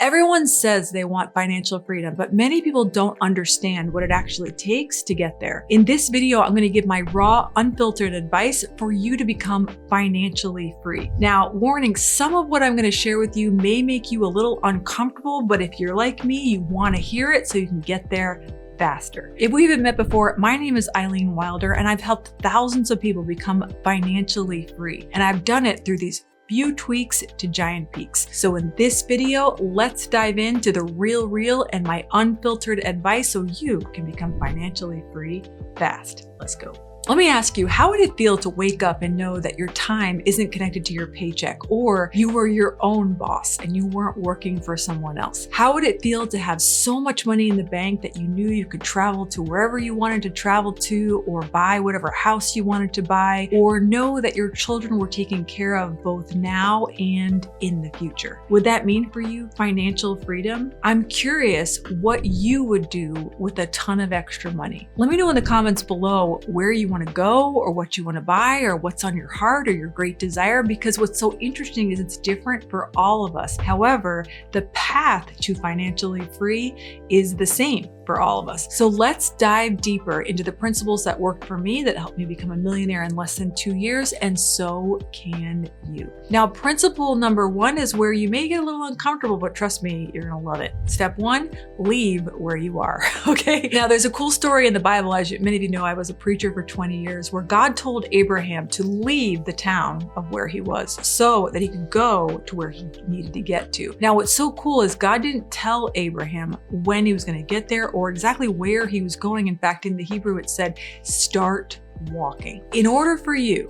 Everyone says they want financial freedom, but many people don't understand what it actually takes to get there. In this video, I'm going to give my raw, unfiltered advice for you to become financially free. Now, warning, some of what I'm going to share with you may make you a little uncomfortable, but if you're like me, you want to hear it so you can get there faster. If we haven't met before, my name is Eileen Wilder, and I've helped thousands of people become financially free. And I've done it through these few tweaks to giant peaks. So in this video, let's dive into the real and my unfiltered advice so you can become financially free fast. Let's go. Let me ask you, how would it feel to wake up and know that your time isn't connected to your paycheck, or you were your own boss and you weren't working for someone else? How would it feel to have so much money in the bank that you knew you could travel to wherever you wanted to travel to, or buy whatever house you wanted to buy, or know that your children were taken care of both now and in the future? Would that mean for you financial freedom? I'm curious what you would do with a ton of extra money. Let me know in the comments below where you want to go, or what you want to buy, or what's on your heart or your great desire, because what's so interesting is it's different for all of us. However, the path to financially free is the same for all of us. So let's dive deeper into the principles that worked for me that helped me become a millionaire in less than 2 years, and so can you. Now, principle number 1 is where you may get a little uncomfortable, but trust me, you're gonna love it. Step 1, leave where you are, okay? Now, there's a cool story in the Bible. As many of you know, I was a preacher for 20 years, where God told Abraham to leave the town of where he was so that he could go to where he needed to get to. Now, what's so cool is God didn't tell Abraham when he was gonna get there or exactly where he was going. In fact, in the Hebrew, it said, start walking. In order for you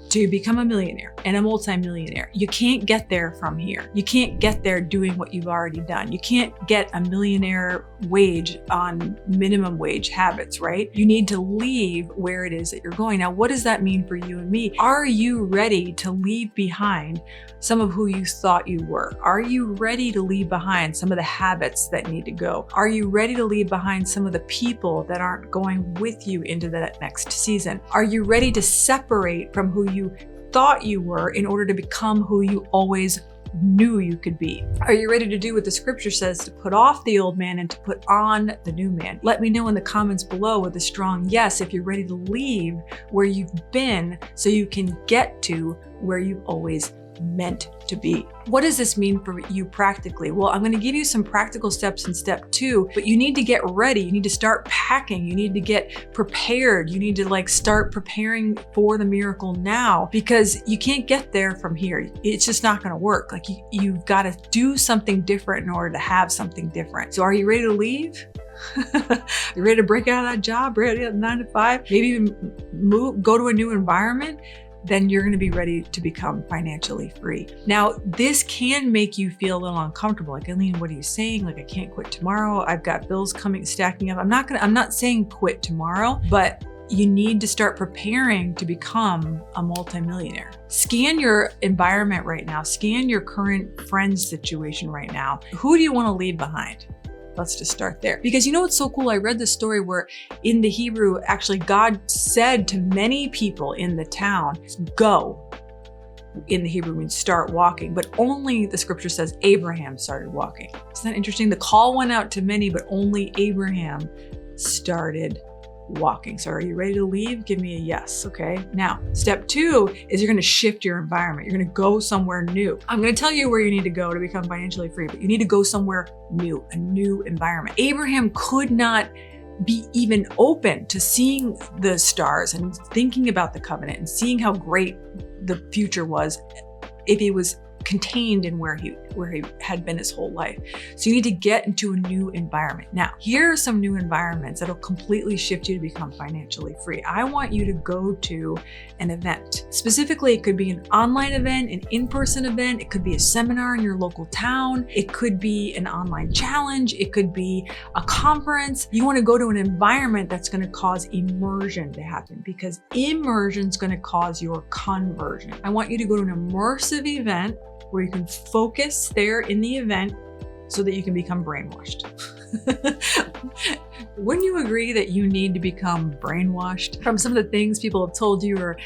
to become a millionaire and a multimillionaire, you can't get there from here. You can't get there doing what you've already done. You can't get a millionaire wage on minimum wage habits, right? You need to leave where it is that you're going. Now, what does that mean for you and me? Are you ready to leave behind some of who you thought you were? Are you ready to leave behind some of the habits that need to go? Are you ready to leave behind some of the people that aren't going with you into that next season? Are you ready to separate from who you thought you were in order to become who you always knew you could be? Are you ready to do what the scripture says, to put off the old man and to put on the new man? Let me know in the comments below with a strong yes if you're ready to leave where you've been so you can get to where you've always meant to be. What does this mean for you practically? Well, I'm going to give you some practical steps in step 2, but you need to get ready. You need to start packing. You need to get prepared. You need to start preparing for the miracle now, because you can't get there from here. It's just not going to work. You've got to do something different in order to have something different. So are you ready to leave? You ready to break out of that job, ready to 9 to 5, maybe even go to a new environment? Then you're going to be ready to become financially free. Now, this can make you feel a little uncomfortable. Like, Eileen, what are you saying? I can't quit tomorrow. I've got bills stacking up. I'm not saying quit tomorrow, but you need to start preparing to become a multimillionaire. Scan your environment right now. Scan your current friends situation right now. Who do you want to leave behind? Let's just start there. Because you know what's so cool? I read this story where in the Hebrew, actually God said to many people in the town, go. In the Hebrew means start walking, but only the scripture says Abraham started walking. Isn't that interesting? The call went out to many, but only Abraham started walking. So are you ready to leave? Give me a yes. Okay. Now, step 2 is you're going to shift your environment. You're going to go somewhere new. I'm going to tell you where you need to go to become financially free, but you need to go somewhere new, a new environment. Abraham could not be even open to seeing the stars and thinking about the covenant and seeing how great the future was if he was contained in where he had been his whole life. So you need to get into a new environment. Now, here are some new environments that'll completely shift you to become financially free. I want you to go to an event. Specifically, it could be an online event, an in-person event. It could be a seminar in your local town. It could be an online challenge. It could be a conference. You want to go to an environment that's going to cause immersion to happen, because immersion is going to cause your conversion. I want you to go to an immersive event where you can focus there in the event so that you can become brainwashed. Wouldn't you agree that you need to become brainwashed from some of the things people have told you or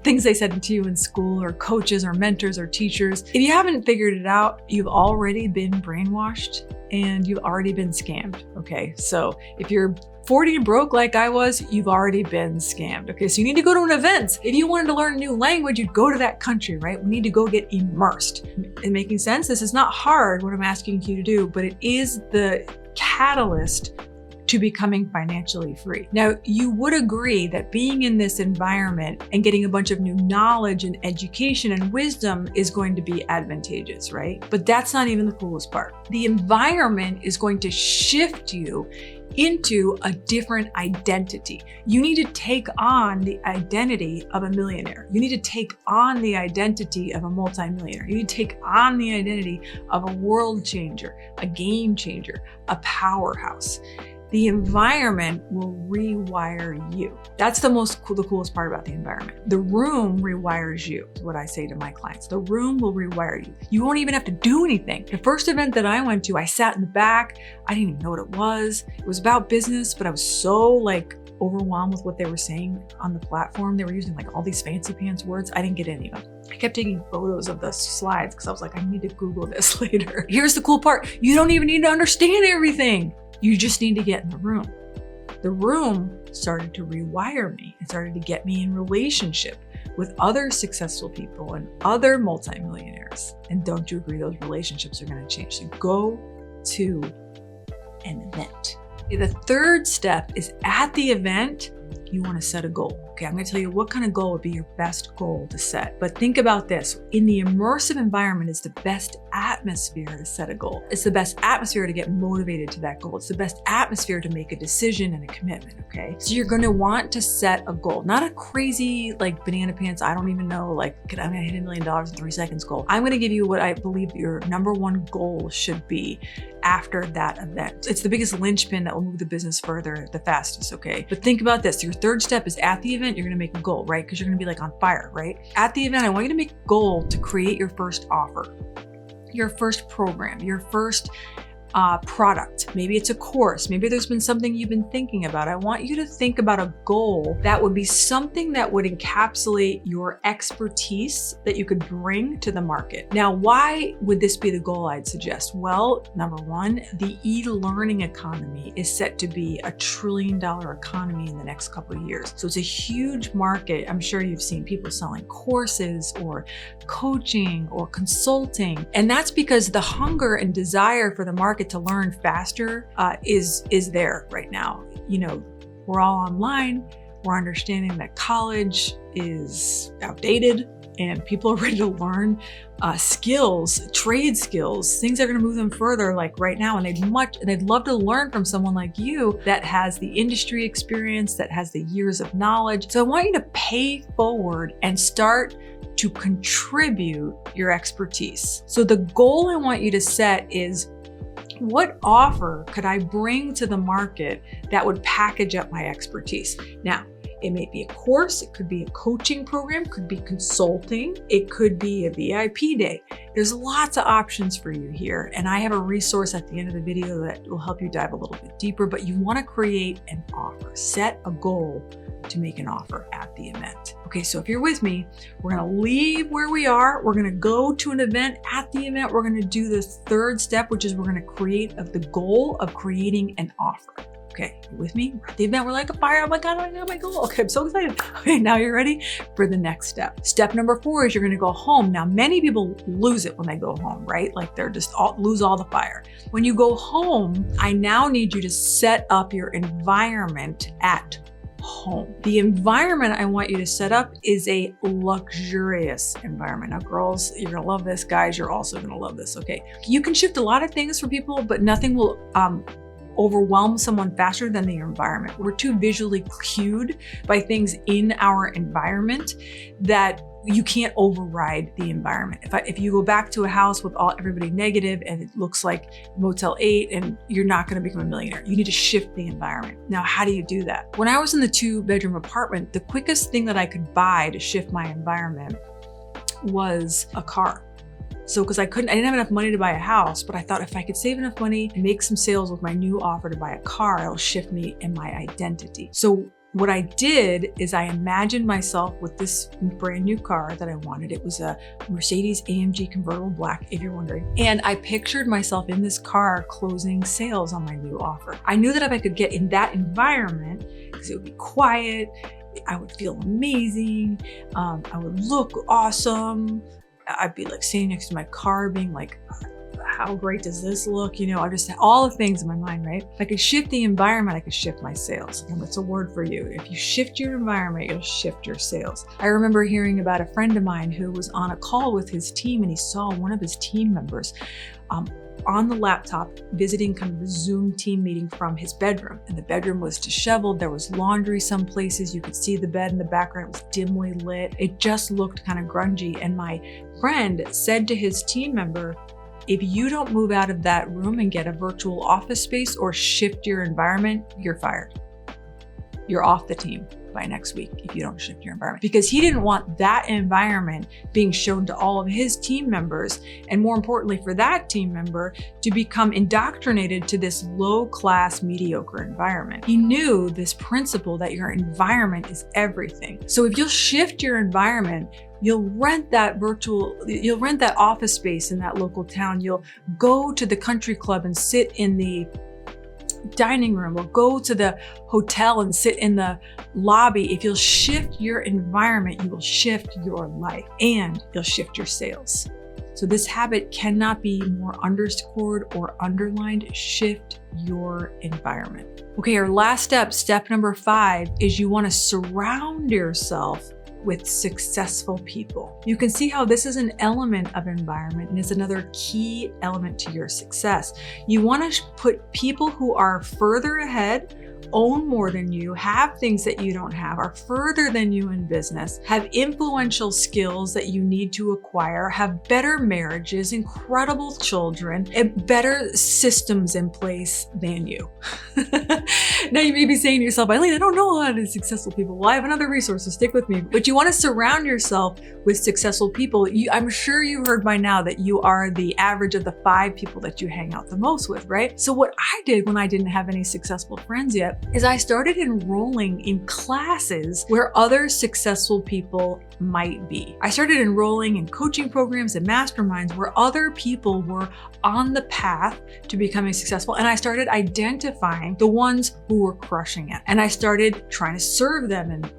things they said to you in school or coaches or mentors or teachers? If you haven't figured it out, you've already been brainwashed and you've already been scammed, okay? So if you're 40 and broke like I was, you've already been scammed, okay? So you need to go to an event. If you wanted to learn a new language, you'd go to that country, right? We need to go get immersed. In making sense? This is not hard, what I'm asking you to do, but it is the catalyst to becoming financially free. Now, you would agree that being in this environment and getting a bunch of new knowledge and education and wisdom is going to be advantageous, right? But that's not even the coolest part. The environment is going to shift you into a different identity. You need to take on the identity of a millionaire. You need to take on the identity of a multimillionaire. You need to take on the identity of a world changer, a game changer, a powerhouse. The environment will rewire you. That's the coolest part about the environment. The room rewires you, is what I say to my clients. The room will rewire you. You won't even have to do anything. The first event that I went to, I sat in the back. I didn't even know what it was. It was about business, but I was so overwhelmed with what they were saying on the platform. They were using all these fancy pants words. I didn't get any of them. I kept taking photos of the slides because I was like, I need to Google this later. Here's the cool part. You don't even need to understand everything. You just need to get in the room. The room started to rewire me. It started to get me in relationship with other successful people and other multimillionaires. And don't you agree, those relationships are going to change? So go to an event. The third step is at the event, you want to set a goal. Okay, I'm going to tell you what kind of goal would be your best goal to set. But think about this. In the immersive environment, it's the best atmosphere to set a goal. It's the best atmosphere to get motivated to that goal. It's the best atmosphere to make a decision and a commitment, okay? So you're going to want to set a goal, not a crazy banana pants, I don't even know, I'm going to hit $1 million in 3 seconds goal. I'm going to give you what I believe your number one goal should be after that event. It's the biggest linchpin that will move the business further the fastest, okay? But think about this. Your third step is at the event, you're going to make a goal, right? Because you're going to be on fire, right? At the event, I want you to make a goal to create your first offer, your first program, your first product. Maybe it's a course. Maybe there's been something you've been thinking about. I want you to think about a goal that would be something that would encapsulate your expertise that you could bring to the market. Now, why would this be the goal I'd suggest? Well, number one, the e-learning economy is set to be $1 trillion economy in the next couple of years. So it's a huge market. I'm sure you've seen people selling courses or coaching or consulting. And that's because the hunger and desire for the market to learn faster is there right now. We're all online. We're understanding that college is outdated and people are ready to learn skills, trade skills, things that are going to move them further right now. And they'd love to learn from someone like you that has the industry experience, that has the years of knowledge. So I want you to pay forward and start to contribute your expertise. So the goal I want you to set is, what offer could I bring to the market that would package up my expertise? Now, it may be a course, it could be a coaching program, it could be consulting, it could be a VIP day. There's lots of options for you here. And I have a resource at the end of the video that will help you dive a little bit deeper, but you want to create an offer. Set a goal to make an offer at the event. Okay, so if you're with me, we're going to leave where we are. We're going to go to an event. At the event, we're going to do the third step, which is we're going to create the goal of creating an offer. Okay, you with me? We're at the event, we're like a fire. Oh my God, I got my goal. Okay, I'm so excited. Okay, now you're ready for the next step. Step number 4 is you're going to go home. Now, many people lose it when they go home, right? They're just lose all the fire. When you go home, I now need you to set up your environment at home. The environment I want you to set up is a luxurious environment. Now, girls, you're gonna love this. Guys, you're also gonna love this, okay? You can shift a lot of things for people, but nothing will overwhelm someone faster than the environment. We're too visually cued by things in our environment that you can't override the environment. If you go back to a house with everybody negative and it looks like Motel 8, and you're not going to become a millionaire. You need to shift the environment. Now, how do you do that? When I was in the 2-bedroom apartment, the quickest thing that I could buy to shift my environment was a car. So because I didn't have enough money to buy a house, but I thought if I could save enough money and make some sales with my new offer to buy a car, it'll shift me in my identity. So what I did is I imagined myself with this brand new car that I wanted. It was a Mercedes AMG convertible black, if you're wondering. And I pictured myself in this car closing sales on my new offer. I knew that if I could get in that environment, because it would be quiet, I would feel amazing, I would look awesome. I'd be like sitting next to my car being like, how great does this look? You know, I just had all the things in my mind, right? If I could shift the environment, I could shift my sales. And that's a word for you. If you shift your environment, you'll shift your sales. I remember hearing about a friend of mine who was on a call with his team and he saw one of his team members on the laptop visiting kind of the Zoom team meeting from his bedroom. And the bedroom was disheveled. There was laundry some places. You could see the bed in the background. It was dimly lit. It just looked kind of grungy. And my friend said to his team member, if you don't move out of that room and get a virtual office space or shift your environment, you're fired. You're off the team by next week if you don't shift your environment. Because he didn't want that environment being shown to all of his team members, and more importantly for that team member to become indoctrinated to this low-class, mediocre environment. He knew this principle that your environment is everything. So if you'll shift your environment, you'll rent that office space in that local town. You'll go to the country club and sit in the dining room, or go to the hotel and sit in the lobby. If you'll shift your environment, you will shift your life and you'll shift your sales. So this habit cannot be more underscored or underlined. Shift your environment. Okay, our last step number 5, is you want to surround yourself with successful people. You can see how this is an element of environment and is another key element to your success. You want to put people who are further ahead, own more than you, have things that you don't have, are further than you in business, have influential skills that you need to acquire, have better marriages, incredible children, and better systems in place than you. Now you may be saying to yourself, Eileen, I don't know a lot of successful people. Well, I have another resource, so stick with me. But you want to surround yourself with successful people. I'm sure you heard by now that you are the average of the 5 people that you hang out the most with, right? So what I did when I didn't have any successful friends yet is I started enrolling in classes where other successful people might be. I started enrolling in coaching programs and masterminds where other people were on the path to becoming successful. And I started identifying the ones who were crushing it. And I started trying to serve them and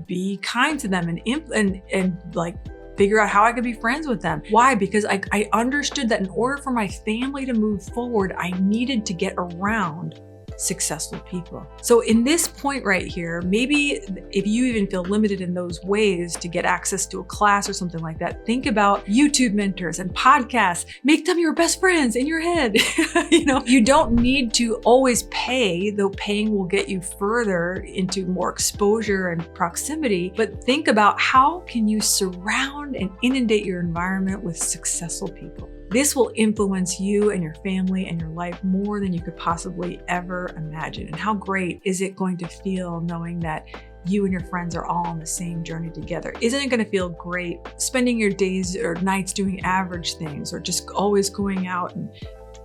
be kind to them and like figure out how I could be friends with them. Why? Because I understood that in order for my family to move forward, I needed to get around successful people. So in this point right here, maybe if you even feel limited in those ways to get access to a class or something like that, think about YouTube mentors and podcasts. Make them your best friends in your head. You don't need to always pay, though paying will get you further into more exposure and proximity. But think about how can you surround and inundate your environment with successful people. This will influence you and your family and your life more than you could possibly ever imagine. And how great is it going to feel knowing that you and your friends are all on the same journey together? Isn't it going to feel great spending your days or nights doing average things or just always going out and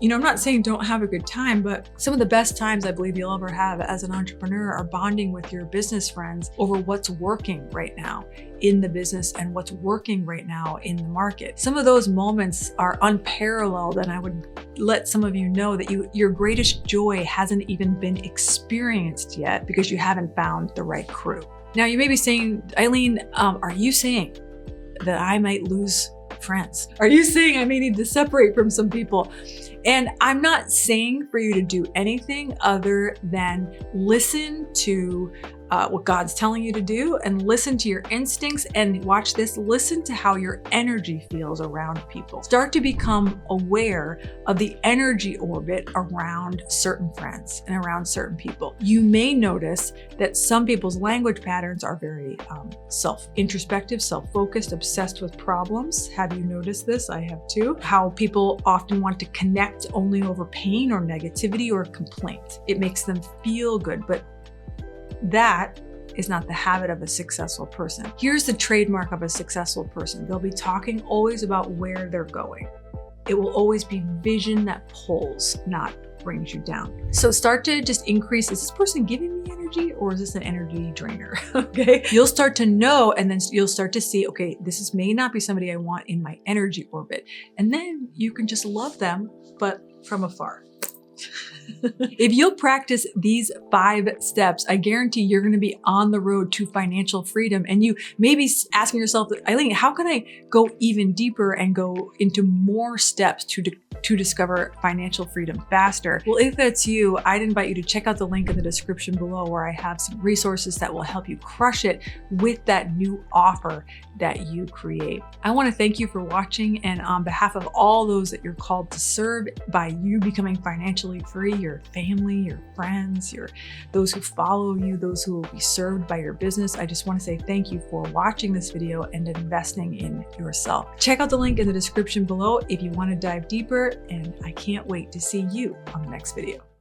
I'm not saying don't have a good time, but some of the best times I believe you'll ever have as an entrepreneur are bonding with your business friends over what's working right now in the business and what's working right now in the market. Some of those moments are unparalleled, and I would let some of you know that your greatest joy hasn't even been experienced yet because you haven't found the right crew. Now you may be saying, Eileen, are you saying that I might lose friends? Are you saying I may need to separate from some people? And I'm not saying for you to do anything other than listen to what God's telling you to do and listen to your instincts, and watch this, listen to how your energy feels around people. Start to become aware of the energy orbit around certain friends and around certain people. You may notice that some people's language patterns are very self-introspective, self-focused, obsessed with problems. Have you noticed this? I have too. How people often want to connect only over pain or negativity or complaint. It makes them feel good, but that is not the habit of a successful person. Here's the trademark of a successful person. They'll be talking always about where they're going. It will always be vision that pulls, not brings you down. So start to just increase, is this person giving me energy or is this an energy drainer? Okay. You'll start to know, and then you'll start to see, okay, this may not be somebody I want in my energy orbit. And then you can just love them, but from afar. If you'll practice these 5 steps, I guarantee you're going to be on the road to financial freedom. And you may be asking yourself, Eileen, how can I go even deeper and go into more steps to discover financial freedom faster? Well, if that's you, I'd invite you to check out the link in the description below where I have some resources that will help you crush it with that new offer that you create. I want to thank you for watching, and on behalf of all those that you're called to serve by you becoming financially free, your family, your friends, those who follow you, those who will be served by your business, I just want to say thank you for watching this video and investing in yourself. Check out the link in the description below if you want to dive deeper, and I can't wait to see you on the next video.